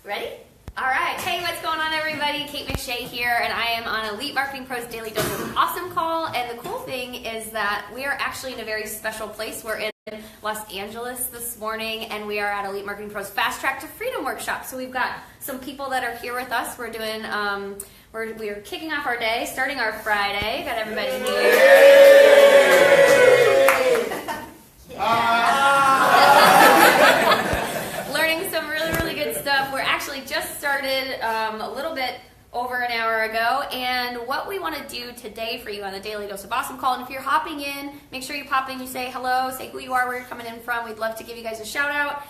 Ready? All right. Hey, what's going on, everybody? Kate McShay here, and I am on Elite Marketing Pro's Daily Dose of Awesome call. And the cool thing is that we are actually in a very special place. We're in Los Angeles this morning, and we are at Elite Marketing Pro's Fast Track to Freedom workshop. So we've got some people that are here with us. We're doing, we're kicking off our day, starting our Friday. Got everybody learning some really good stuff. We're actually just started a little bit over an hour ago, and what we want to do today for you on the Daily Dose of Awesome call, and if you're hopping in, make sure you pop in, you say hello, say who you are, where you're coming in from. We'd love to give you guys a shout out.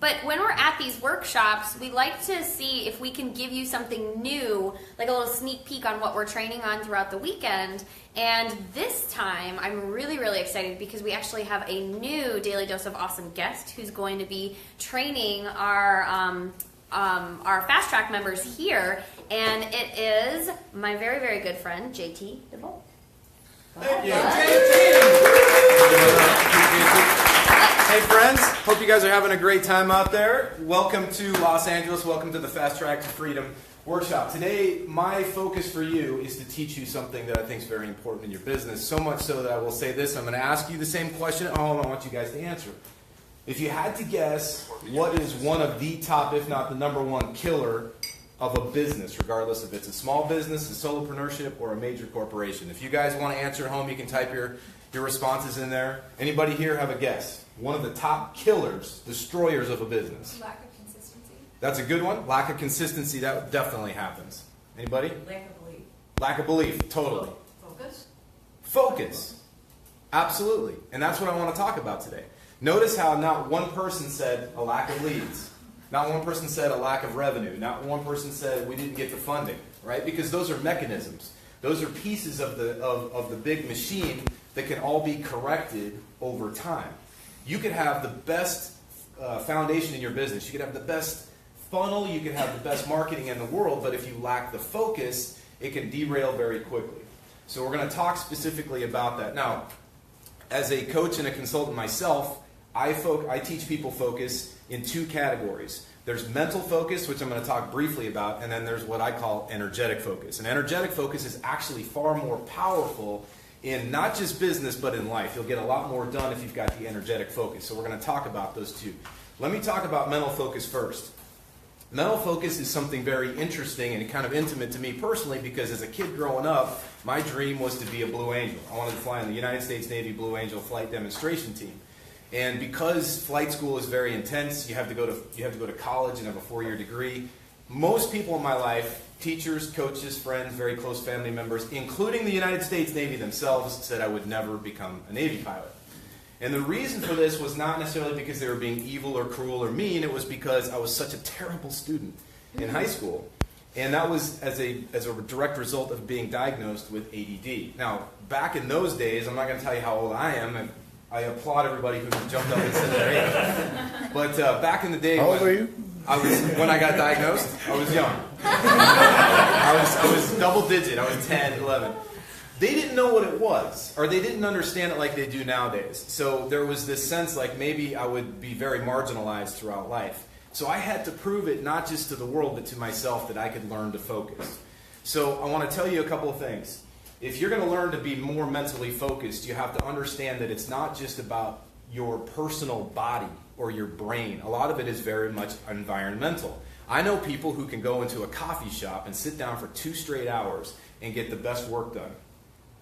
But when we're at these workshops, we like to see if we can give you something new, like a little sneak peek on what we're training on throughout the weekend. And this time, I'm really excited because we actually have a new Daily Dose of Awesome guest who's going to be training our Fast Track members here, and it is my very good friend, JT DeVoe. Thank you. Hey friends, hope you guys are having a great time out there. Welcome to Los Angeles. Welcome to the Fast Track to Freedom workshop. Today, my focus for you is to teach you something that I think is very important in your business. So much so that I will say this. I'm going to ask you the same question at home. I want you guys to answer. If you had to guess what is one of the top, if not the number one killer of a business, regardless if it's a small business, a solopreneurship, or a major corporation. If you guys want to answer at home, you can type your responses in there. Anybody here have a guess? One of the top killers, destroyers of a business. Lack of consistency. That's a good one. Lack of consistency, that definitely happens. Anybody? Lack of belief. Lack of belief, totally. Focus. Focus. Absolutely. And that's what I want to talk about today. Notice how not one person said a lack of leads. Not one person said a lack of revenue. Not one person said we didn't get the funding, right? Because those are mechanisms. Those are pieces of the big machine that can all be corrected over time. You could have the best foundation in your business. You could have the best funnel. You could have the best marketing in the world. But if you lack the focus, it can derail very quickly. So we're going to talk specifically about that. Now, as a coach and a consultant myself, I teach people focus in two categories. There's mental focus, which I'm going to talk briefly about, and then there's what I call energetic focus. And energetic focus is actually far more powerful in not just business, but in life. You'll get a lot more done if you've got the energetic focus. So we're going to talk about those two. Let me talk about mental focus first. Mental focus is something very interesting and kind of intimate to me personally because as a kid growing up, my dream was to be a Blue Angel. I wanted to fly on the United States Navy Blue Angel flight demonstration team. And because flight school is very intense, you have to go to college and have a 4-year degree. Most people in my life, teachers, coaches, friends, very close family members, including the United States Navy themselves, said I would never become a Navy pilot. And the reason for this was not necessarily because they were being evil or cruel or mean. It was because I was such a terrible student in high school. And that was as a direct result of being diagnosed with ADD. Now, back in those days, I'm not going to tell you how old I am. I applaud everybody who jumped up and said their age. But back in the day, how old were you? When I got diagnosed, I was young. I was double digit. I was 10, 11. They didn't know what it was, or they didn't understand it like they do nowadays. So there was this sense like maybe I would be very marginalized throughout life. So I had to prove it not just to the world, but to myself that I could learn to focus. So I want to tell you a couple of things. If you're going to learn to be more mentally focused, you have to understand that it's not just about your personal body or your brain. A lot of it is very much environmental. I know people who can go into a coffee shop and sit down for 2 straight hours and get the best work done.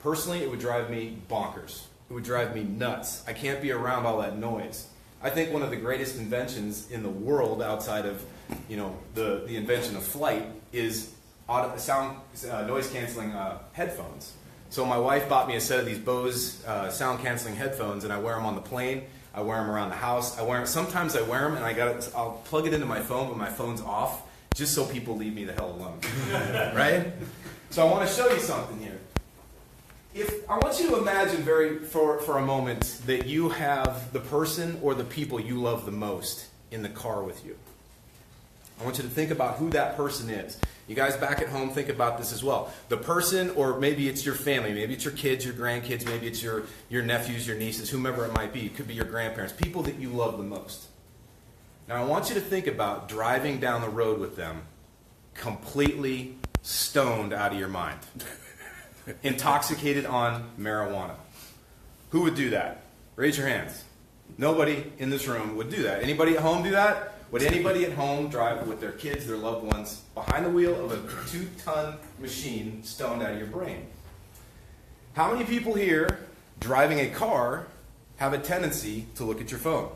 Personally, it would drive me bonkers. It would drive me nuts. I can't be around all that noise. I think one of the greatest inventions in the world outside of, the invention of flight is noise-canceling headphones. So my wife bought me a set of these Bose sound-canceling headphones, and I wear them on the plane. I wear them around the house. Sometimes I wear them, and I'll plug it into my phone, but my phone's off, just so people leave me the hell alone. Right? So I want to show you something here. I want you to imagine for a moment that you have the person or the people you love the most in the car with you. I want you to think about who that person is. You guys back at home, think about this as well. The person, or maybe it's your family, maybe it's your kids, your grandkids, maybe it's your nephews, your nieces, whomever it might be. It could be your grandparents, people that you love the most. Now I want you to think about driving down the road with them completely stoned out of your mind, intoxicated on marijuana. Who would do that? Raise your hands. Nobody in this room would do that. Anybody at home do that? Would anybody at home drive with their kids, their loved ones, behind the wheel of a 2-ton machine stoned out of your brain? How many people here driving a car have a tendency to look at your phone?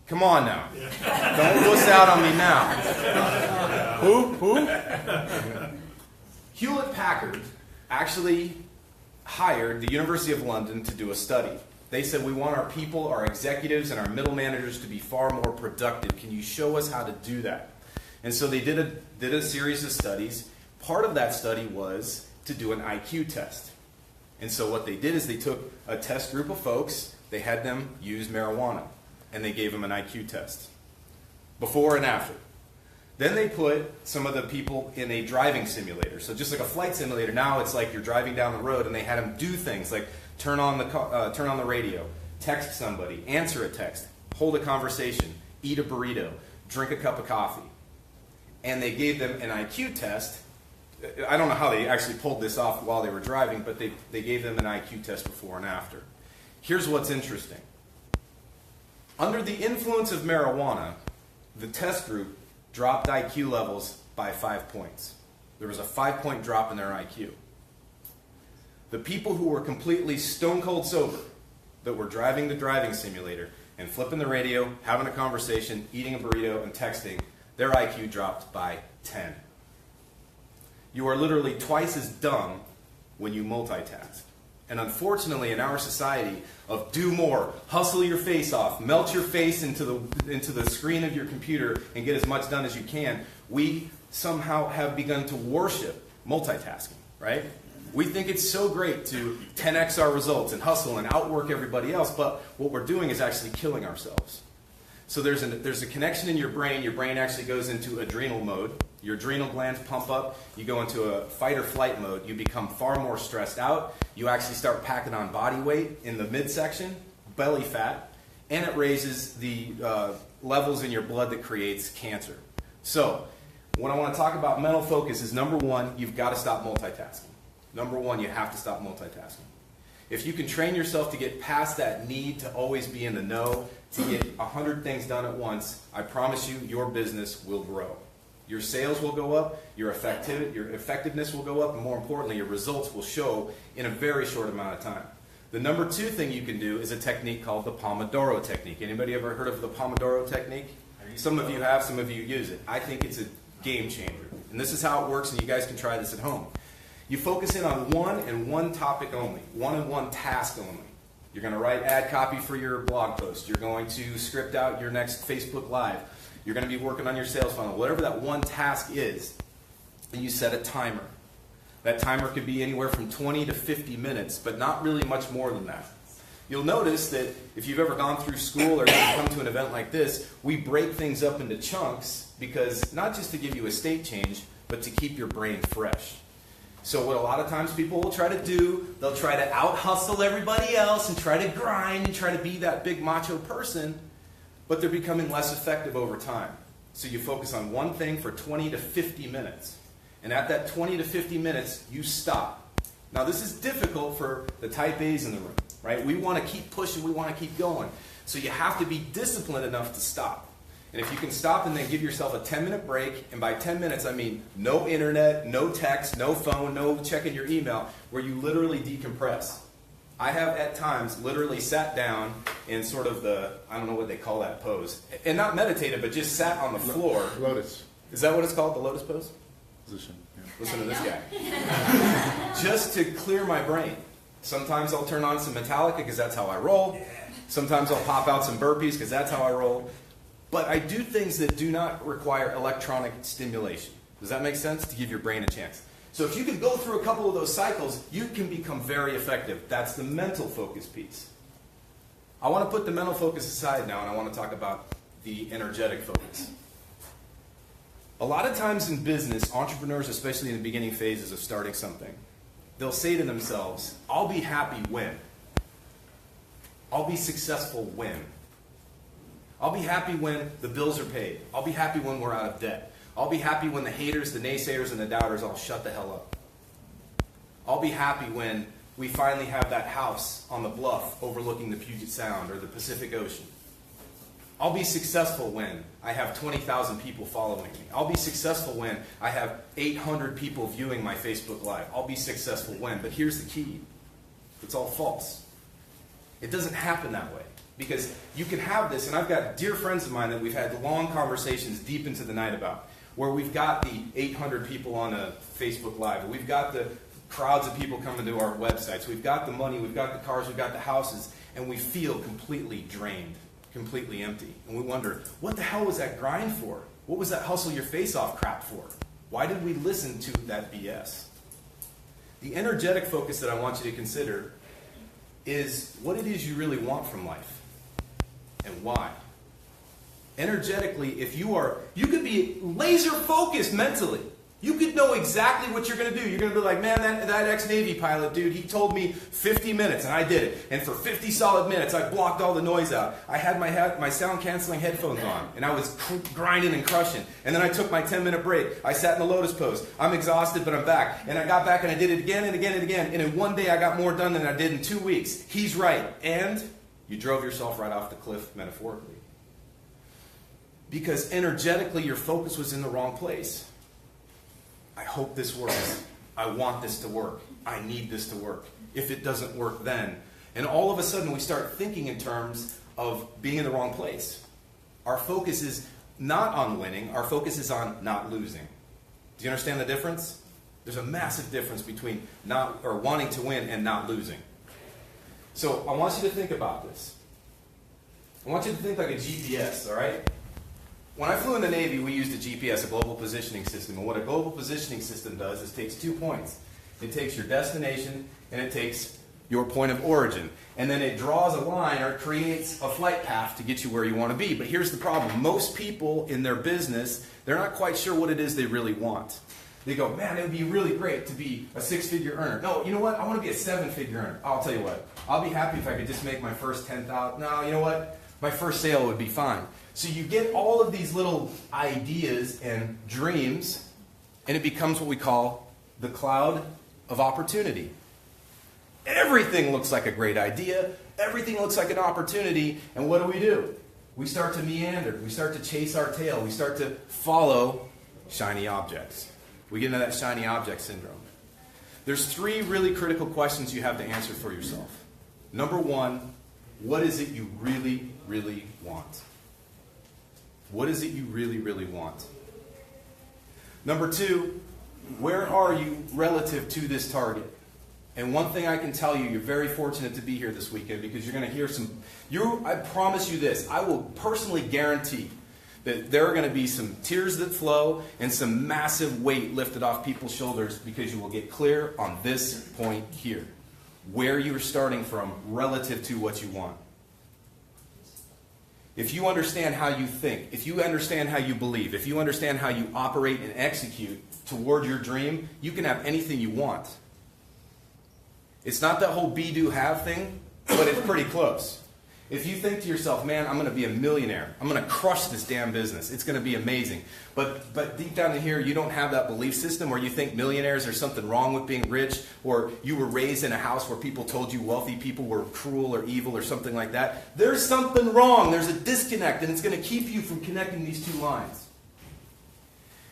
Come on now. Don't wuss out on me now. Who? Hewlett-Packard actually hired the University of London to do a study. They said, we want our people, our executives, and our middle managers to be far more productive. Can you show us how to do that? And so they did a series of studies. Part of that study was to do an IQ test. And so what they did is they took a test group of folks, they had them use marijuana, and they gave them an IQ test, before and after. Then they put some of the people in a driving simulator. So just like a flight simulator, now it's like you're driving down the road, and they had them do things like turn on the radio, text somebody, answer a text, hold a conversation, eat a burrito, drink a cup of coffee. And they gave them an IQ test. I don't know how they actually pulled this off while they were driving, but they gave them an IQ test before and after. Here's what's interesting. Under the influence of marijuana, the test group dropped IQ levels by 5 points. There was a 5-point drop in their IQ. The people who were completely stone cold sober, that were driving the driving simulator and flipping the radio, having a conversation, eating a burrito, and texting, their IQ dropped by 10. You are literally twice as dumb when you multitask. And unfortunately, in our society of do more, hustle your face off, melt your face into the screen of your computer and get as much done as you can, we somehow have begun to worship multitasking, right? We think it's so great to 10x our results and hustle and outwork everybody else, but what we're doing is actually killing ourselves. So there's a connection in your brain actually goes into adrenal mode. Your adrenal glands pump up, you go into a fight or flight mode, you become far more stressed out, you actually start packing on body weight in the midsection, belly fat, and it raises the levels in your blood that creates cancer. So, what I want to talk about mental focus is number one, you've got to stop multitasking. Number one, you have to stop multitasking. If you can train yourself to get past that need to always be in the know, to get 100 things done at once, I promise you, your business will grow. Your sales will go up, your effectiveness will go up, and more importantly, your results will show in a very short amount of time. The number two thing you can do is a technique called the Pomodoro technique. Anybody ever heard of the Pomodoro technique? Some of you have, some of you use it. I think it's a game changer. And this is how it works, and you guys can try this at home. You focus in on one topic only, one task only. You're going to write ad copy for your blog post. You're going to script out your next Facebook Live. You're going to be working on your sales funnel. Whatever that one task is, and you set a timer. That timer could be anywhere from 20 to 50 minutes, but not really much more than that. You'll notice that if you've ever gone through school or come to an event like this, we break things up into chunks because not just to give you a state change, but to keep your brain fresh. So what a lot of times people will try to do, they'll try to out-hustle everybody else and try to grind and try to be that big macho person, but they're becoming less effective over time. So you focus on one thing for 20 to 50 minutes. And at that 20 to 50 minutes, you stop. Now this is difficult for the type A's in the room, right? We want to keep pushing, we want to keep going. So you have to be disciplined enough to stop. And if you can stop and then give yourself a 10-minute break, and by 10 minutes I mean no internet, no text, no phone, no checking your email, where you literally decompress. I have at times literally sat down in sort of the, I don't know what they call that pose, and not meditated, but just sat on the floor. Lotus. Is that what it's called, the lotus pose? Position. Yeah. Listen to this guy. Just to clear my brain. Sometimes I'll turn on some Metallica because that's how I roll. Sometimes I'll pop out some burpees because that's how I roll. But I do things that do not require electronic stimulation. Does that make sense? To give your brain a chance. So if you can go through a couple of those cycles, you can become very effective. That's the mental focus piece. I want to put the mental focus aside now, and I want to talk about the energetic focus. A lot of times in business, entrepreneurs, especially in the beginning phases of starting something, they'll say to themselves, I'll be happy when. I'll be successful when. I'll be happy when the bills are paid. I'll be happy when we're out of debt. I'll be happy when the haters, the naysayers, and the doubters all shut the hell up. I'll be happy when we finally have that house on the bluff overlooking the Puget Sound or the Pacific Ocean. I'll be successful when I have 20,000 people following me. I'll be successful when I have 800 people viewing my Facebook Live. I'll be successful when. But here's the key. It's all false. It doesn't happen that way. Because you can have this, and I've got dear friends of mine that we've had long conversations deep into the night about, where we've got the 800 people on a Facebook Live, we've got the crowds of people coming to our websites, we've got the money, we've got the cars, we've got the houses, and we feel completely drained, completely empty. And we wonder, what the hell was that grind for? What was that hustle your face off crap for? Why did we listen to that BS? The energetic focus that I want you to consider is what it is you really want from life and why. Energetically, if you could be laser focused mentally. You could know exactly what you're going to do. You're going to be like, man, that ex-Navy pilot, dude, he told me 50 minutes, and I did it. And for 50 solid minutes, I blocked all the noise out. I had my sound-canceling headphones on, and I was grinding and crushing. And then I took my 10-minute break. I sat in the lotus pose. I'm exhausted, but I'm back. And I got back, and I did it again and again and again. And in one day, I got more done than I did in 2 weeks. He's right. And you drove yourself right off the cliff, metaphorically. Because energetically, your focus was in the wrong place. I hope this works. I want this to work. I need this to work. If it doesn't work, then. And all of a sudden, we start thinking in terms of being in the wrong place. Our focus is not on winning. Our focus is on not losing. Do you understand the difference? There's a massive difference between wanting to win and not losing. So I want you to think about this. I want you to think like a GPS, all right? When I flew in the Navy, we used a GPS, a global positioning system. And what a global positioning system does is takes 2 points. It takes your destination and it takes your point of origin. And then it draws a line or creates a flight path to get you where you want to be. But here's the problem. Most people in their business, they're not quite sure what it is they really want. They go, man, it would be really great to be a 6-figure earner. No, you know what? I want to be a 7-figure earner. I'll tell you what. I'll be happy if I could just make my first 10,000. No, you know what? My first sale would be fine. So you get all of these little ideas and dreams, and it becomes what we call the cloud of opportunity. Everything looks like a great idea. Everything looks like an opportunity. And what do? We start to meander. We start to chase our tail. We start to follow shiny objects. We get into that shiny object syndrome. There's 3 really critical questions you have to answer for yourself. Number 1, what is it you really, really want? What is it you really, really want? Number 2, where are you relative to this target? And one thing I can tell you, you're very fortunate to be here this weekend because you're going to hear I promise you this, I will personally guarantee that there are going to be some tears that flow and some massive weight lifted off people's shoulders because you will get clear on this point here, where you're starting from relative to what you want. If you understand how you think, if you understand how you believe, if you understand how you operate and execute toward your dream, you can have anything you want. It's not that whole be, do, have thing, but it's pretty close. If you think to yourself, man, I'm going to be a millionaire. I'm going to crush this damn business. It's going to be amazing. But deep down in here, you don't have that belief system where you think millionaires, there's something wrong with being rich, or you were raised in a house where people told you wealthy people were cruel or evil or something like that. There's something wrong. There's a disconnect, and it's going to keep you from connecting these 2 lines.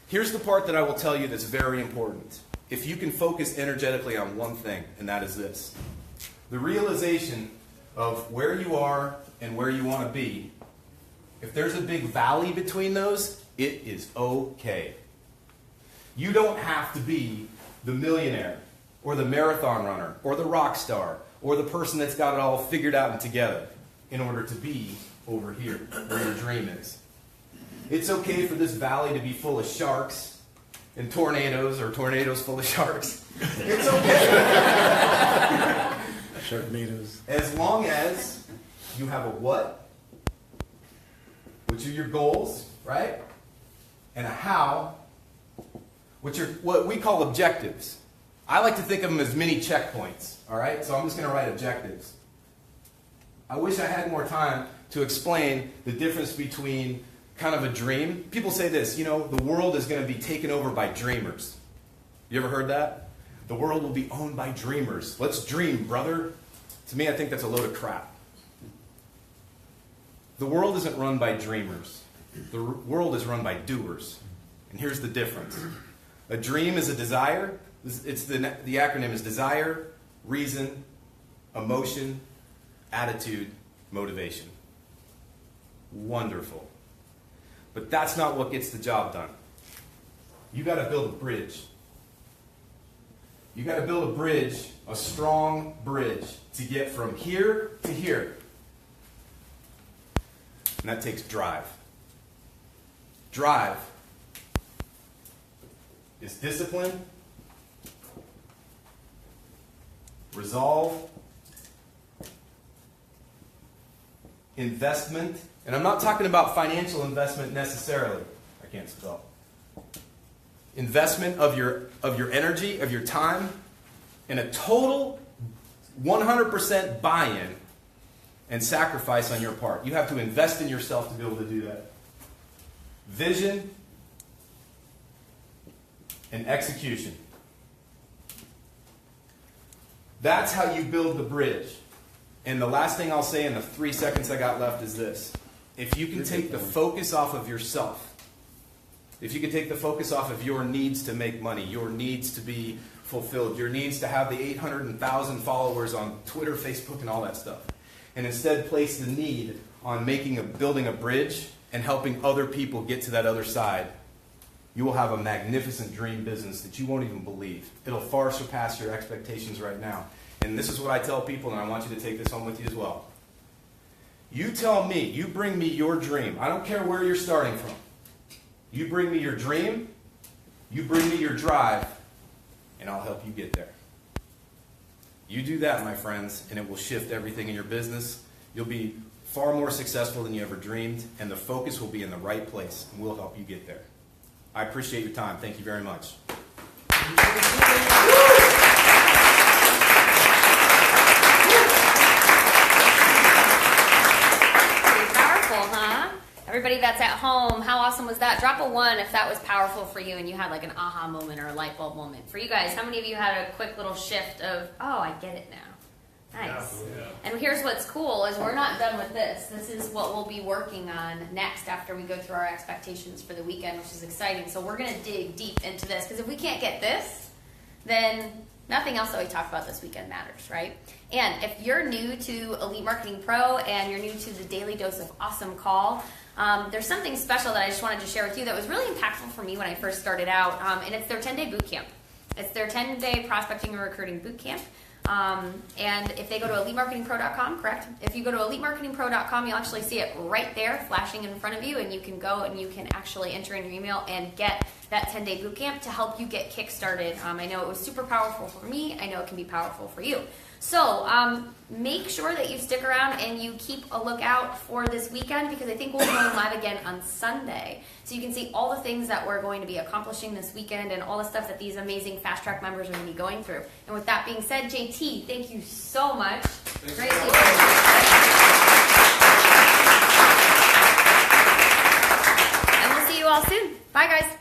Here's the part that I will tell you that's very important. If you can focus energetically on one thing, and that is this. The realization of where you are and where you want to be, if there's a big valley between those, it is okay. You don't have to be the millionaire or the marathon runner or the rock star or the person that's got it all figured out and together in order to be over here where your dream is. It's okay for this valley to be full of sharks and tornadoes or tornadoes full of sharks. It's okay. Sharknadoes. As long as you have a what, which are your goals, right? And a how, which are what we call objectives. I like to think of them as mini checkpoints, all right? So I'm just going to write objectives. I wish I had more time to explain the difference between kind of a dream. People say this, you know, the world is going to be taken over by dreamers. You ever heard that? The world will be owned by dreamers. Let's dream, brother. To me, I think that's a load of crap. The world isn't run by dreamers. The world is run by doers. And here's the difference. A dream is a desire. It's the acronym is desire, reason, emotion, attitude, motivation. Wonderful. But that's not what gets the job done. You got to build a bridge. You got to build a bridge, a strong bridge, to get from here to here. And that takes drive. Drive is discipline, resolve, investment. And I'm not talking about financial investment necessarily. I can't spell. Investment of your energy, of your time, and a total 100% buy-in and sacrifice on your part. You have to invest in yourself to be able to do that. Vision and execution. That's how you build the bridge. And the last thing I'll say in the 3 seconds I got left is this. If you can take the focus off of yourself, if you can take the focus off of your needs to make money, your needs to be fulfilled, your needs to have the 800,000 followers on Twitter, Facebook, and all that stuff, and instead place the need on building a bridge and helping other people get to that other side, you will have a magnificent dream business that you won't even believe. It'll far surpass your expectations right now. And this is what I tell people, and I want you to take this home with you as well. You tell me, you bring me your dream. I don't care where you're starting from. You bring me your dream, you bring me your drive, and I'll help you get there. You do that, my friends, and it will shift everything in your business. You'll be far more successful than you ever dreamed, and the focus will be in the right place, and we'll help you get there. I appreciate your time. Thank you very much. Everybody that's at home, how awesome was that? Drop a 1 if that was powerful for you and you had like an aha moment or a light bulb moment. For you guys, how many of you had a quick little shift of, oh, I get it now? Nice. Yeah. And here's what's cool is we're not done with this. This is what we'll be working on next after we go through our expectations for the weekend, which is exciting. So we're going to dig deep into this because if we can't get this, then nothing else that we talk about this weekend matters, right? And if you're new to Elite Marketing Pro and you're new to the Daily Dose of Awesome call, there's something special that I just wanted to share with you that was really impactful for me when I first started out, and it's their 10-day boot camp. It's their 10-day prospecting and recruiting boot camp. And if they go to elitemarketingpro.com, correct? If you go to elitemarketingpro.com, you'll actually see it right there flashing in front of you, and you can go and you can actually enter in your email and get that 10-day boot camp to help you get kick-started. I know it was super powerful for me. I know it can be powerful for you. So make sure that you stick around and you keep a lookout for this weekend because I think we'll be going live again on Sunday. So you can see all the things that we're going to be accomplishing this weekend and all the stuff that these amazing Fast Track members are going to be going through. And with that being said, JT, thank you so much. Greatly appreciate it. And we'll see you all soon. Bye, guys.